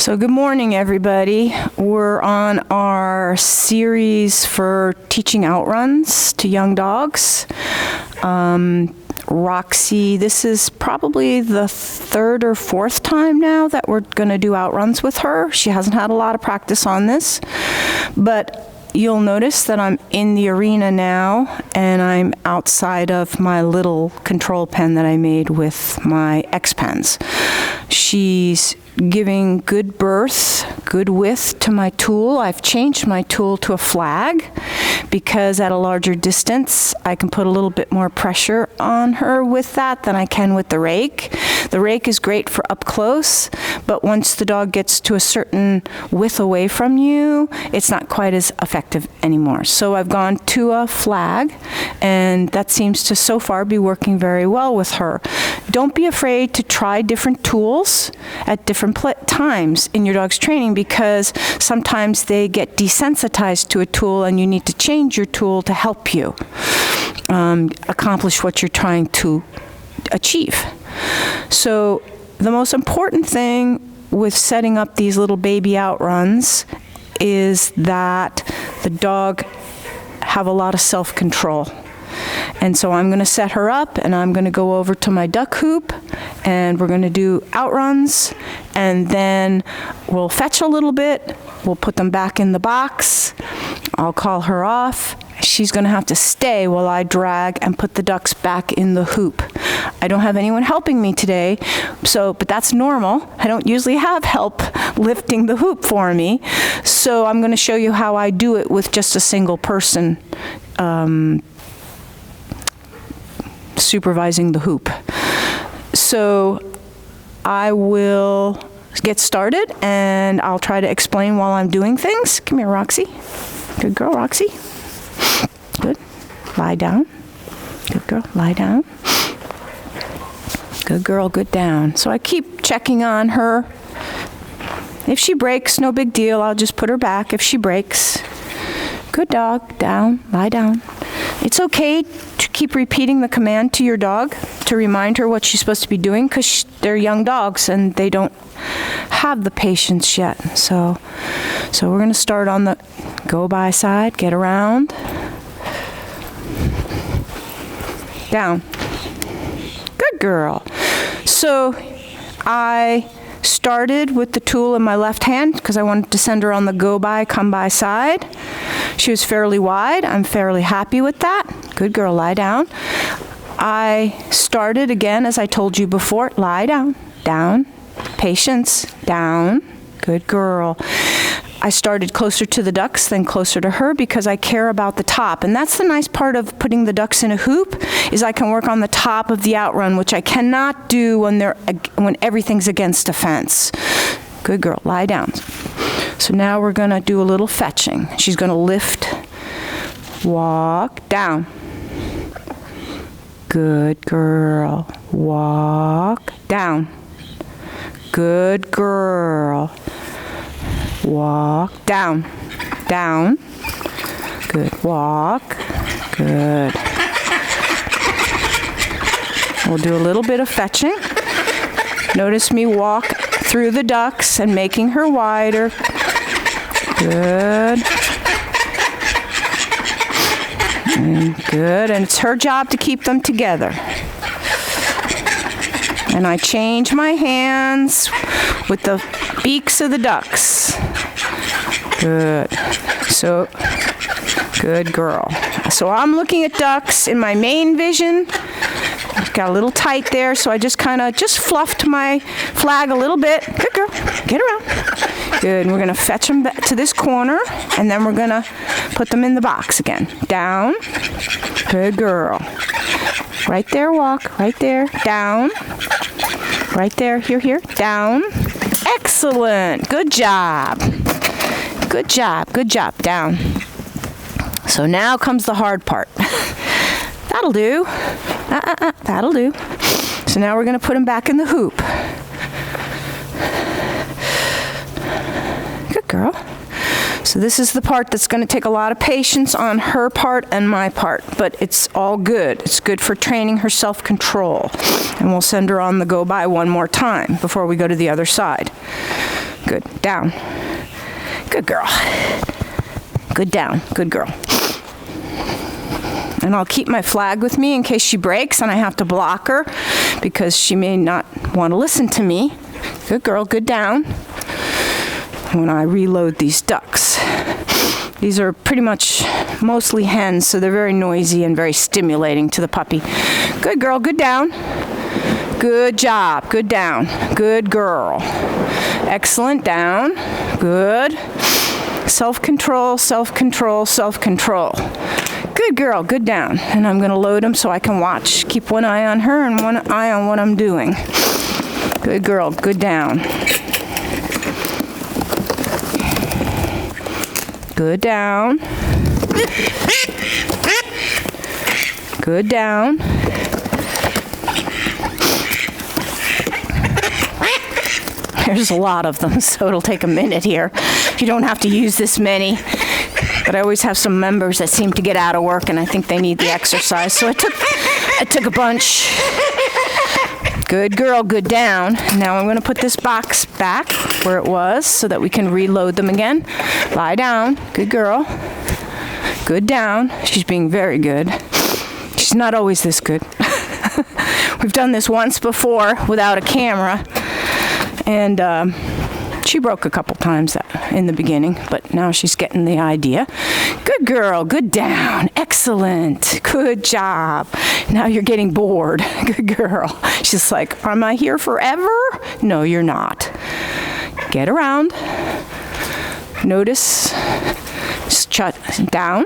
So good morning, everybody. We're on our series for teaching outruns to young dogs. Roxy, this is probably the third or fourth time now that we're going to do outruns with her. She hasn't had a lot of practice on this, but you'll notice that I'm in the arena now, and I'm outside of my little control pen that I made with my X-Pens. She's giving good birth, good width to my tool. I've changed my tool to a flag because at a larger distance, I can put a little bit more pressure on her with that than I can with the rake. The rake is great for up close, but once the dog gets to a certain width away from you, it's not quite as effective anymore. So I've gone to a flag, and that seems to so far be working very well with her. Don't be afraid to try different tools at different times in your dog's training, because sometimes they get desensitized to a tool and you need to change your tool to help you accomplish what you're trying to achieve. So the most important thing with setting up these little baby outruns is that the dog have a lot of self-control. And so I'm going to set her up, and I'm going to go over to my duck hoop, and we're going to do outruns, and then we'll fetch a little bit. We'll put them back in the box. I'll call her off. She's going to have to stay while I drag and put the ducks back in the hoop. I don't have anyone helping me today, but that's normal. I don't usually have help lifting the hoop for me. So I'm going to show you how I do it with just a single person supervising the hoop. So I will get started, and I'll try to explain while I'm doing things. Come here, Roxy. Good girl, Roxy. Good. Lie down. Good girl. Lie down. Good girl. Good down. So I keep checking on her. If she breaks, no big deal. I'll just put her back if she breaks. Good dog. Down. Lie down. It's okay to keep repeating the command to your dog to remind her what she's supposed to be doing, because they're young dogs and they don't have the patience yet. So we're going to start on the go by side, get around, down. Good girl. So I started with the tool in my left hand because I wanted to send her on the go by, come by side. She was fairly wide. I'm fairly happy with that. Good girl, lie down. I started again, as I told you before, lie down, down, patience, down, good girl. I started closer to the ducks, then closer to her, because I care about the top. And that's the nice part of putting the ducks in a hoop, is I can work on the top of the outrun, which I cannot do when everything's against a fence. Good girl, lie down. So now we're going to do a little fetching. She's going to lift, walk, down. Good girl. Walk, down. Good girl. Walk, down. Down. Good. Walk. Good. We'll do a little bit of fetching. Notice me walk through the ducks and making her wider. Good. And good. And it's her job to keep them together. And I change my hands with the beaks of the ducks. Good. So, good girl. So I'm looking at ducks in my main vision. Got a little tight there, so I just kind of fluffed my flag a little bit. Good girl. Get around. Good. And we're going to fetch them back to this corner, and then we're going to put them in the box again. Down. Good girl. Right there, walk. Right there. Down. Right there. Here. Down. Excellent. Good job. Good job. Good job. Down. So now comes the hard part. That'll do. That'll do. So now we're going to put him back in the hoop. Good girl. So this is the part that's going to take a lot of patience on her part and my part, but it's all good. It's good for training her self-control. And we'll send her on the go-by one more time before we go to the other side. Good. Down. Good girl. Good down. Good girl. And I'll keep my flag with me in case she breaks and I have to block her because she may not want to listen to me. Good girl. Good down. When I reload these ducks. These are pretty much mostly hens, so they're very noisy and very stimulating to the puppy. Good girl. Good down. Good job. Good down. Good girl. Excellent. Down. Good. Self-control, self-control, self-control. Good girl. Good down. And I'm going to load them so I can watch. Keep one eye on her and one eye on what I'm doing. Good girl. Good down. Good down. Good down. There's a lot of them, so it'll take a minute here. You don't have to use this many. But I always have some members that seem to get out of work, and I think they need the exercise. So I took a bunch. Good girl, good down. Now I'm going to put this box back where it was so that we can reload them again. Lie down. Good girl. Good down. She's being very good. She's not always this good. We've done this once before without a camera, and she broke a couple times in the beginning, but now she's getting the idea. Good girl, good down, excellent, good job. Now you're getting bored. Good girl. She's like, am I here forever? No, you're not. Get around. Notice, just shut down.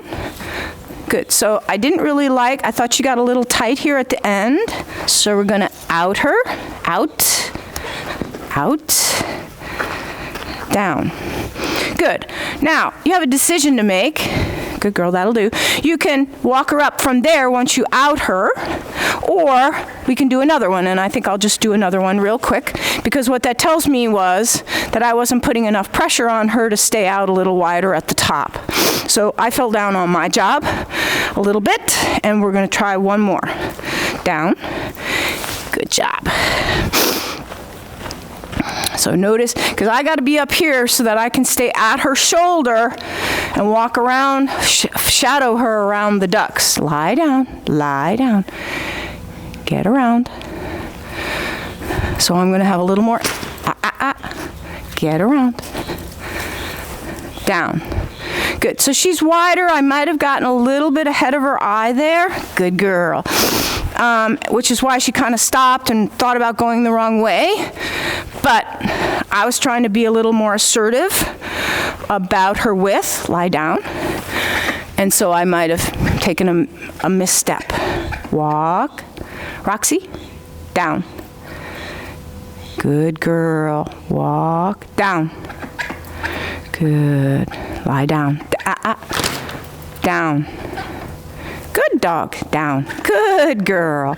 Good. So I didn't really I thought she got a little tight here at the end. So we're going to out her. Out. Out. Down. Good. Now, you have a decision to make. Good girl, that'll do. You can walk her up from there once you out her, or we can do another one, and I think I'll just do another one real quick, because what that tells me was that I wasn't putting enough pressure on her to stay out a little wider at the top. So I fell down on my job a little bit, and we're going to try one more. Down. Good job. So notice, because I got to be up here so that I can stay at her shoulder and walk around, shadow her around the ducks. Lie down, lie down. Get around. So I'm going to have a little more. Get around. Down. Good. So she's wider. I might have gotten a little bit ahead of her eye there. Good girl. Which is why she kind of stopped and thought about going the wrong way. But I was trying to be a little more assertive about her width. Lie down. And so I might have taken a misstep. Walk. Roxy, down. Good girl. Walk. Down. Good. Lie down. Down. Good dog. Down. Good girl.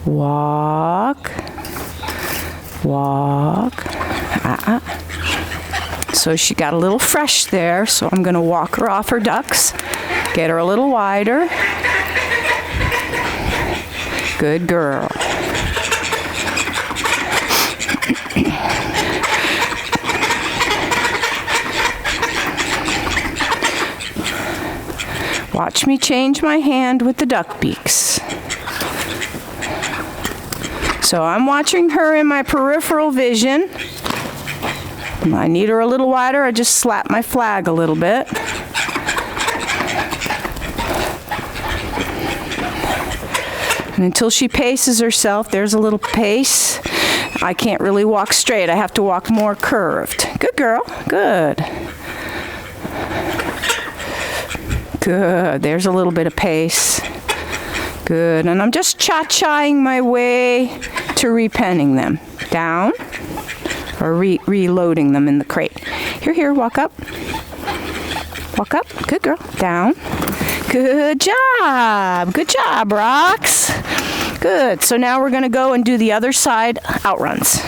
Walk. Walk. So she got a little fresh there, so I'm going to walk her off her ducks. Get her a little wider. Good girl. Watch me change my hand with the duck beaks. So I'm watching her in my peripheral vision. I need her a little wider. I just slap my flag a little bit. And until she paces herself, there's a little pace. I can't really walk straight. I have to walk more curved. Good girl. Good. Good. There's a little bit of pace. Good. And I'm just cha-chaing my way to repenning them. Down. Or reloading them in the crate. Here, walk up. Walk up. Good girl. Down. Good job. Good job, Rox. Good. So now we're going to go and do the other side outruns.